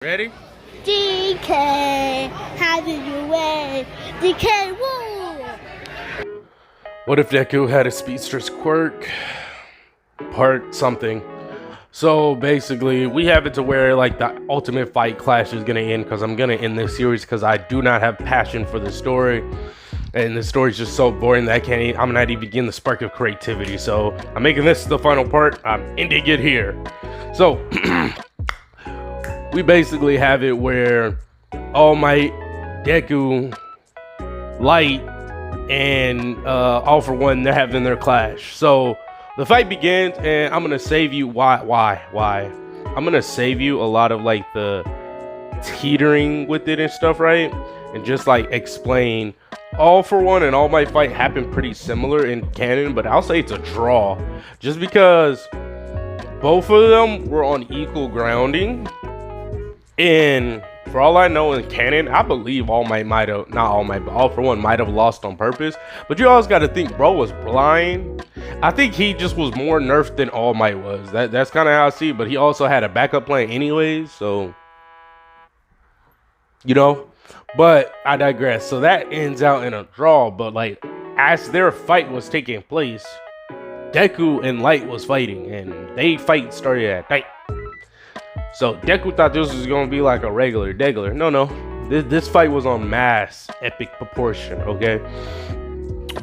Ready? DK, how do you weigh? DK, woo! What if Deku had a speedster's quirk? Part something. So basically, we have it to where like the ultimate fight clash is gonna end because I'm gonna end this series because I do not have passion for the story. And the story's just so boring that I'm not even getting the spark of creativity. So I'm making this the final part. I'm ending it here. So we basically have it where All Might, Deku, Light, and All For One, they're having their clash. So the fight begins, and I'm gonna save you. Why? I'm gonna save you a lot of like the teetering with it and stuff, right? And just like explain All For One and All Might fight happened pretty similar in canon, but I'll say it's a draw, just because both of them were on equal grounding. And for all I know in canon, I believe All Might might have, not All Might, but All For One might have lost on purpose. But you always got to think, bro was blind. I think he just was more nerfed than All Might was. That's kind of how I see it. But he also had a backup plan anyways, so you know. But I digress. So that ends out in a draw. But like, as their fight was taking place, Deku and Light was fighting, and they fight started at night. So Deku thought this was gonna be like a regular degular. No. This fight was on mass epic proportion, okay?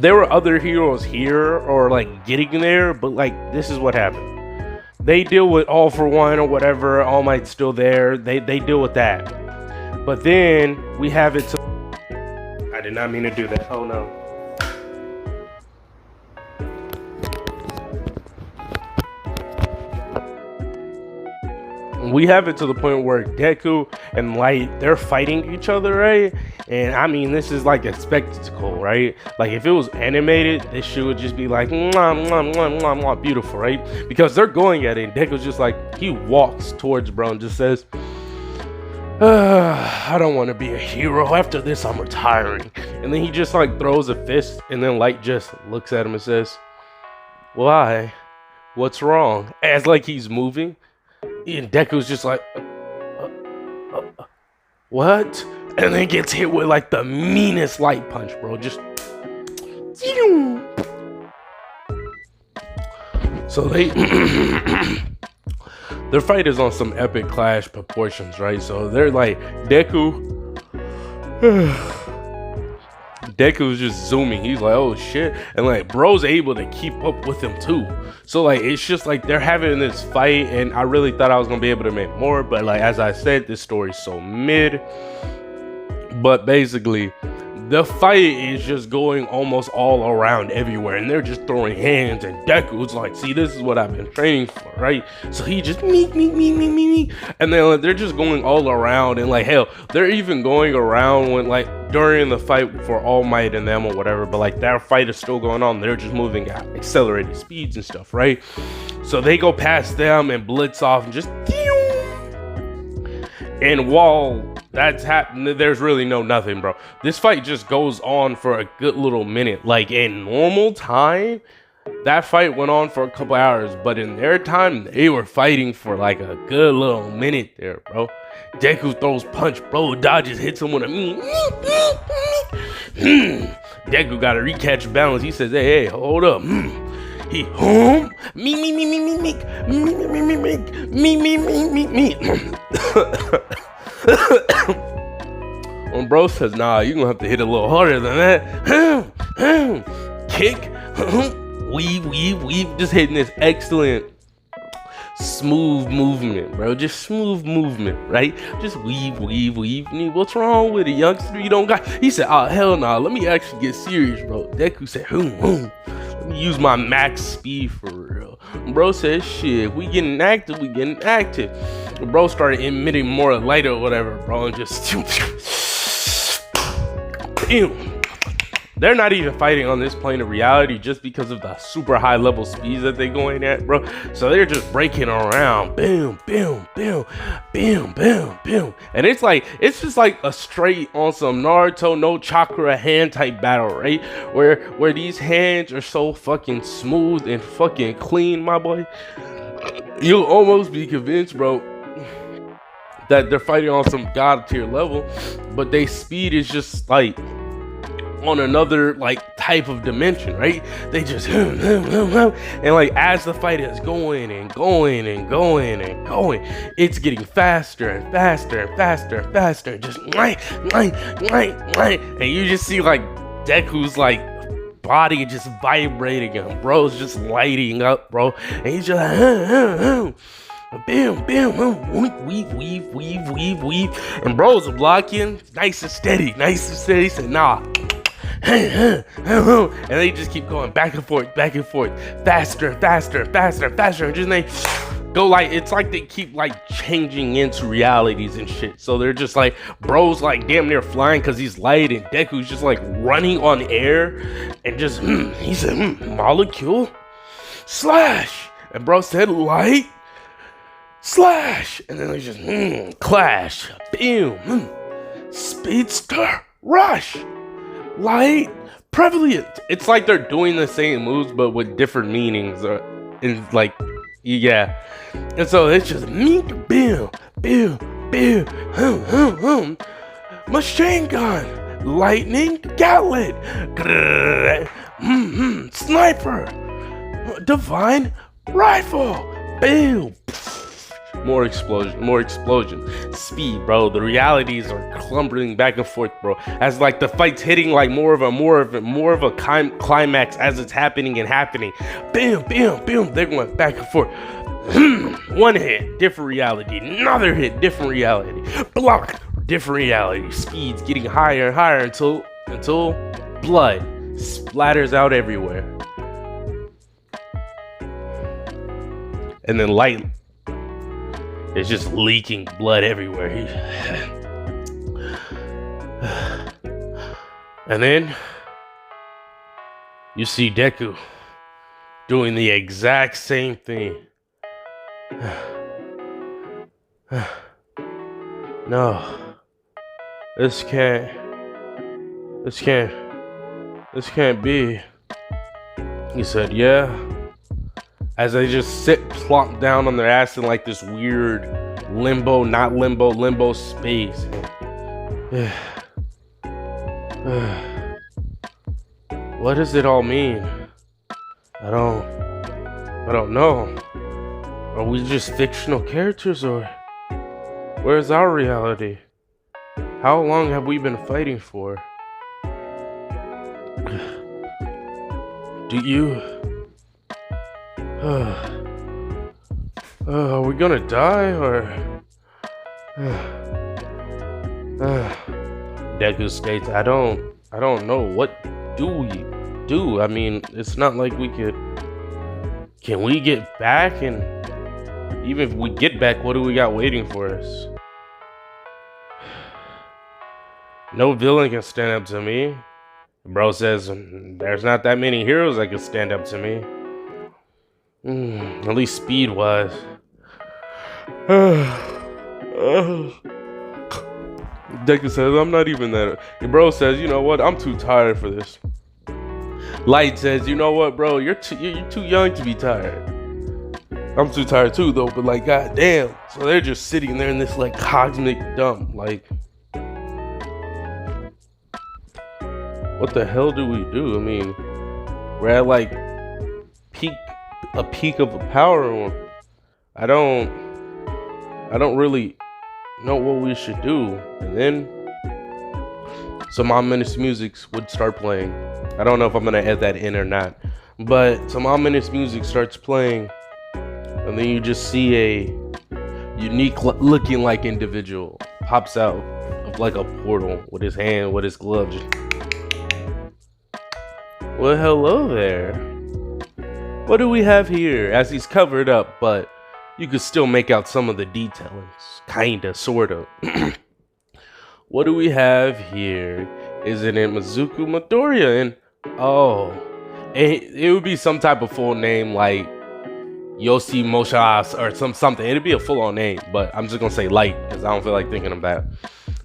There were other heroes here or like getting there, but like this is what happened. They deal with All For One or whatever, All Might's still there. They deal with that. But then we have it to I did not mean to do that. Oh no. We have it to the point where Deku and Light, they're fighting each other, right? And I mean, this is like a spectacle, right? Like if it was animated, this shit would just be like mwah, mwah, mwah, mwah, mwah, beautiful, right? Because they're going at it, and Deku's just like, he walks towards bro and just says, I don't want to be a hero. After this, I'm retiring. And then he just like throws a fist, and then Light just looks at him and says, why? What's wrong? As like he's moving. And Deku's just like, what? And then gets hit with like the meanest light punch, bro. Just. So they. Their fight is on some epic clash proportions, right? So they're like, Deku's just zooming. He's like, oh shit. And like bro's able to keep up with him too. So like it's just like they're having this fight, and I really thought I was gonna be able to make more, but like as I said, this story's so mid. But basically the fight is just going almost all around everywhere, and they're just throwing hands, and Deku's like, see, this is what I've been training for, right? So he just me, and then like, they're just going all around, and like hell, they're even going around when like during the fight for All Might and them or whatever, but like that fight is still going on. They're just moving at accelerated speeds and stuff, right? So they go past them and blitz off and just and while that's happening, there's really nothing, bro. This fight just goes on for a good little minute. Like in normal time, that fight went on for a couple hours, but in their time, they were fighting for like a good little minute there, bro. Deku throws punch, bro, dodges, hits him with a Deku got to recatch balance. He says, hey, hold up. He When bro says, nah, you're gonna have to hit a little harder than that. Kick, weave, just hitting this excellent smooth movement, bro. Just smooth movement, right? Just weave. What's wrong with it, youngster? You don't got. He said, oh hell nah, let me actually get serious, bro. Deku said, let me use my max speed for real. Bro said, shit, we getting active. Bro started emitting more light or whatever, bro, and just they're not even fighting on this plane of reality just because of the super high level speeds that they're going at, bro. So they're just breaking around, boom, and it's just like a straight on some Naruto no chakra hand type battle, right? Where these hands are so fucking smooth and fucking clean, my boy. You'll almost be convinced, bro, that they're fighting on some god tier level, but they speed is just like on another like type of dimension, right? They just and like as the fight is going and going and going and going, it's getting faster and faster and faster and faster, and just and you just see like Deku's like body just vibrating, and bro's just lighting up, bro, and he's just like bam, bam, weave, and bro's blocking nice and steady. Said, nah. And they just keep going back and forth, faster, and just they go like, it's like they keep like changing into realities and shit. So they're just like, bro's like damn near flying because he's light, and Deku's just like running on air, and just he said molecule slash, and bro said light slash, and then they just clash, boom, speedster rush, light prevalent. It's like they're doing the same moves but with different meanings, and like, yeah. And so it's just bam, machine gun, lightning gauntlet, sniper, divine rifle, boom, more explosion, speed, bro. The realities are clumping back and forth, bro, as like the fight's hitting like more of a climax as it's happening. Bam, they're going back and forth. One hit, different reality, another hit, different reality, block, different reality, speeds getting higher and higher until blood splatters out everywhere, and then light is just leaking blood everywhere. And then you see Deku doing the exact same thing. No, this can't be. He said, yeah. As they just sit plopped down on their ass in like this weird limbo space. What does it all mean? I don't know. Are we just fictional characters, or where's our reality? How long have we been fighting for? Do you... are we gonna die, or... Deku states, I don't know. What do we do? I mean, it's not like we could... Can we get back? And even if we get back, what do we got waiting for us? No villain can stand up to me. Bro says, there's not that many heroes that can stand up to me. At least speed-wise. Deku says, I'm not even that. Bro says, you know what? I'm too tired for this. Light says, you know what, bro? You're too young to be tired. I'm too tired too, though. But like, goddamn. So they're just sitting there in this like cosmic dump. Like, what the hell do we do? I mean, we're at like a peak of a power. I don't really know what we should do. And then some ominous music would start playing. I don't know if I'm gonna add that in or not, but some ominous music starts playing, and then you just see a unique looking like individual pops out of like a portal with his glove. Well, hello there. What do we have here? As he's covered up, but you could still make out some of the details. Kinda, sorta. What do we have here? Isn't it Mizuku Midoriya? And oh, it would be some type of full name like Yoshi Moshas or something. It'd be a full-on name, but I'm just gonna say Light because I don't feel like thinking of that.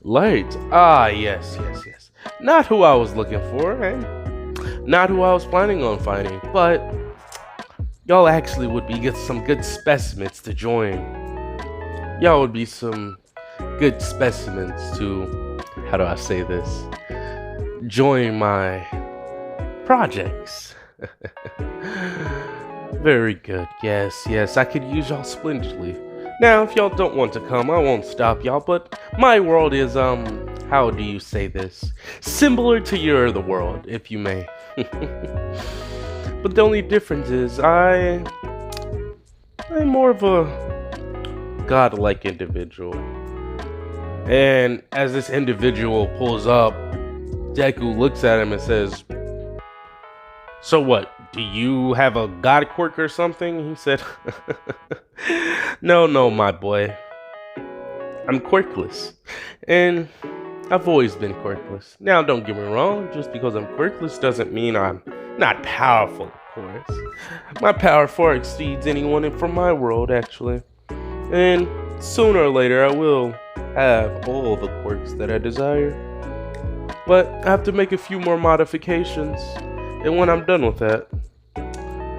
Light. Ah, yes. Not who I was looking for, and not who I was planning on finding, but y'all actually would be some good specimens to join. Y'all would be some good specimens to, how do I say this, join my projects. Very good. Yes, I could use y'all splendidly. Now, if y'all don't want to come, I won't stop y'all, but my world is, how do you say this? Similar to your other world, if you may. But the only difference is I'm more of a godlike individual. And as this individual pulls up, Deku looks at him and says, "So what? Do you have a god quirk or something?" He said, No, my boy. I'm quirkless. And I've always been quirkless. Now, don't get me wrong, just because I'm quirkless doesn't mean I'm not powerful, of course. My power far exceeds anyone from my world, actually. And sooner or later, I will have all the quirks that I desire. But I have to make a few more modifications. And when I'm done with that,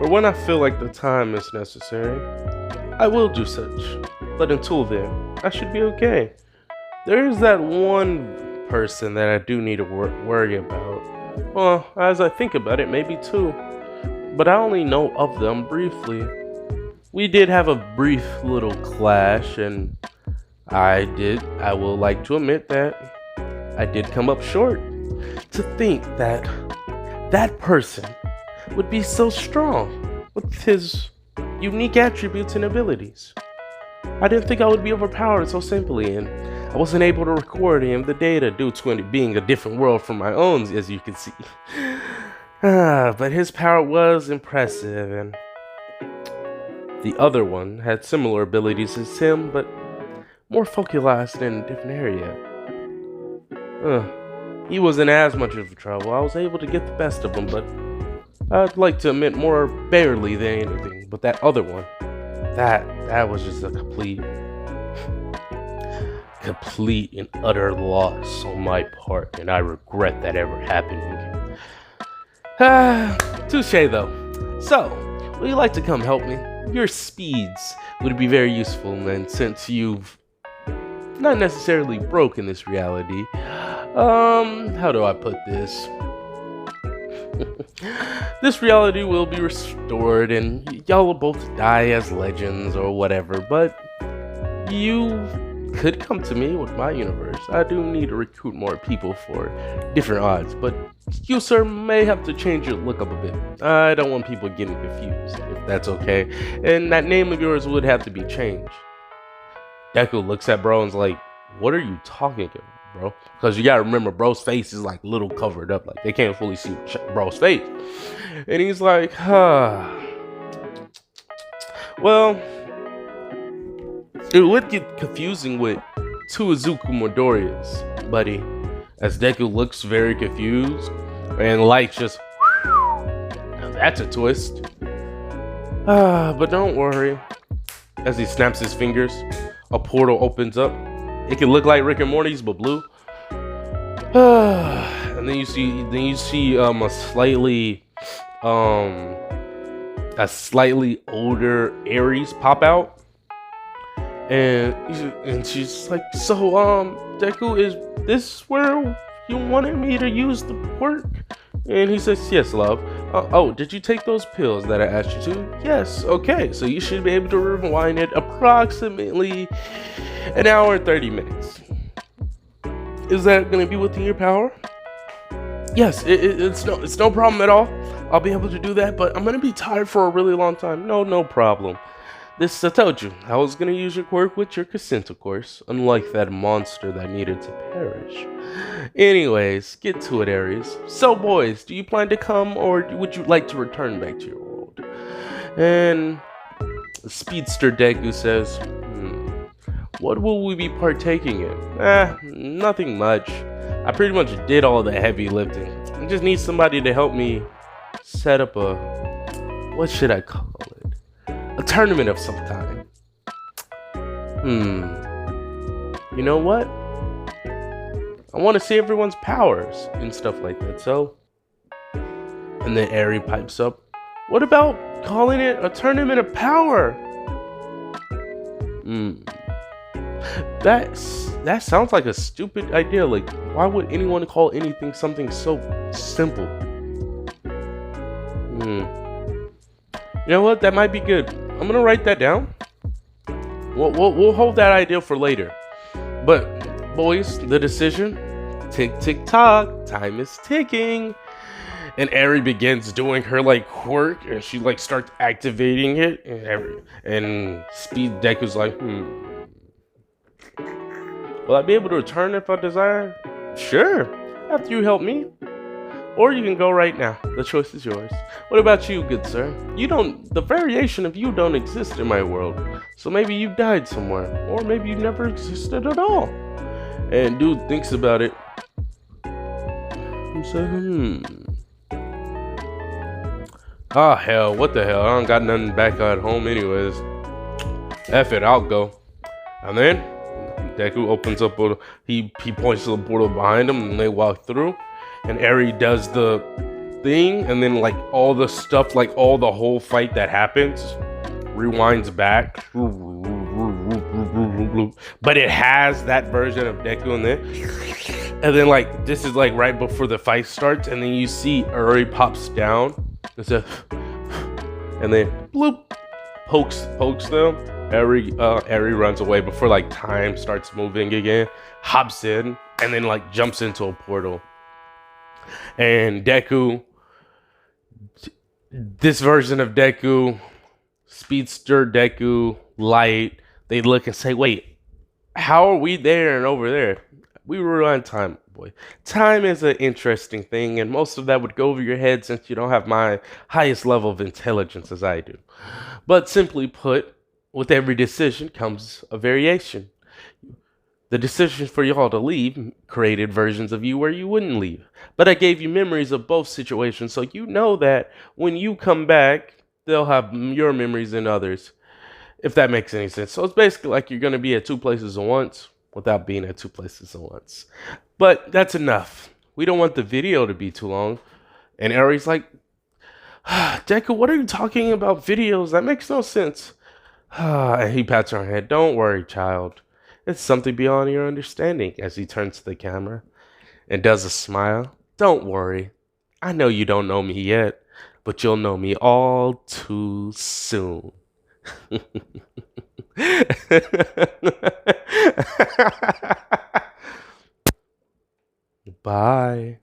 or when I feel like the time is necessary, I will do such. But until then, I should be okay. There is that one person that I do need to worry about. Well, as I think about it, maybe two. But I only know of them briefly. We did have a brief little clash, and I will like to admit that I did come up short. To think that that person would be so strong with his unique attributes and abilities. I didn't think I would be overpowered so simply, and I wasn't able to record any of the data due to it being a different world from my own, as you can see. But his power was impressive, and the other one had similar abilities as him, but more focalized in a different area. He wasn't as much of a trouble. I was able to get the best of him, but I'd like to admit more barely than anything. But that other one, that was just a complete and utter loss on my part, and I regret that ever happening. Touche though. So, would you like to come help me? Your speeds would be very useful, and since you've not necessarily broken this reality, how do I put this? This reality will be restored, and y'all will both die as legends or whatever, but you could come to me with my universe. I do need to recruit more people for different odds, but you, sir, may have to change your look up a bit. I don't want people getting confused, if that's okay, and that name of yours would have to be changed. Deku looks at bro and's like, "What are you talking about, bro?" Because you gotta remember, bro's face is like little covered up, like they can't fully see bro's face. And he's like, well, it would get confusing with Tuizuku Midoriya's, buddy. As Deku looks very confused, and light just, now that's a twist. But don't worry. As he snaps his fingers, a portal opens up. It can look like Rick and Morty's, but blue. And then you see a slightly older Aries pop out. And she's like, "So, Deku, is this where you wanted me to use the quirk?" And he says, "Yes, love. Oh, did you take those pills that I asked you to?" "Yes." "Okay, so you should be able to rewind it approximately an hour and 30 minutes. Is that going to be within your power?" "Yes, it's no problem at all. I'll be able to do that, but I'm going to be tired for a really long time." No problem. This, I told you, I was going to use your quirk with your consent, of course, unlike that monster that needed to perish. Anyways, get to it, Aries. So, boys, do you plan to come, or would you like to return back to your world? And Speedster Deku says, "What will we be partaking in?" Nothing much. I pretty much did all the heavy lifting. I just need somebody to help me set up a, what should I call it? A tournament of some kind. You know what? I want to see everyone's powers and stuff like that, so. And then Aerie pipes up, "What about calling it a tournament of power?" That sounds like a stupid idea. Like, why would anyone call anything something so simple? You know what? That might be good. I'm gonna write that down. We'll hold that idea for later. But boys, the decision. Tick tick tock. Time is ticking. And Eri begins doing her like quirk, and she like starts activating it, and SpeedDeku's like, will I be able to return if I desire? Sure, after you help me. Or you can go right now. The choice is yours. What about you, good sir? The variation of you don't exist in my world. So maybe you died somewhere. Or maybe you never existed at all. And dude thinks about it. He said, Ah, hell, what the hell? I don't got nothing back at home anyways. F it, I'll go. And then, Deku opens up, he points to the portal behind him, and they walk through. And Eri does the thing, and then like all the stuff, like all the whole fight that happens, rewinds back. But it has that version of Deku in there. And then like, this is like right before the fight starts, and then you see Eri pops down. And then bloop, pokes them. Eri runs away before like time starts moving again, hops in, and then like jumps into a portal. And Deku, this version of Deku, Speedster Deku, Light, they look and say, wait, how are we there and over there? We were on time, boy. Time is an interesting thing, and most of that would go over your head since you don't have my highest level of intelligence as I do. But simply put, with every decision comes a variation. The decision for y'all to leave created versions of you where you wouldn't leave. But I gave you memories of both situations, so you know that when you come back, they'll have your memories and others, if that makes any sense. So it's basically like you're going to be at two places at once without being at two places at once. But that's enough. We don't want the video to be too long. And Eri's like, Deku, what are you talking about videos? That makes no sense. And he pats her head. Don't worry, child. It's something beyond your understanding, as he turns to the camera and does a smile. Don't worry. I know you don't know me yet, but you'll know me all too soon. Bye.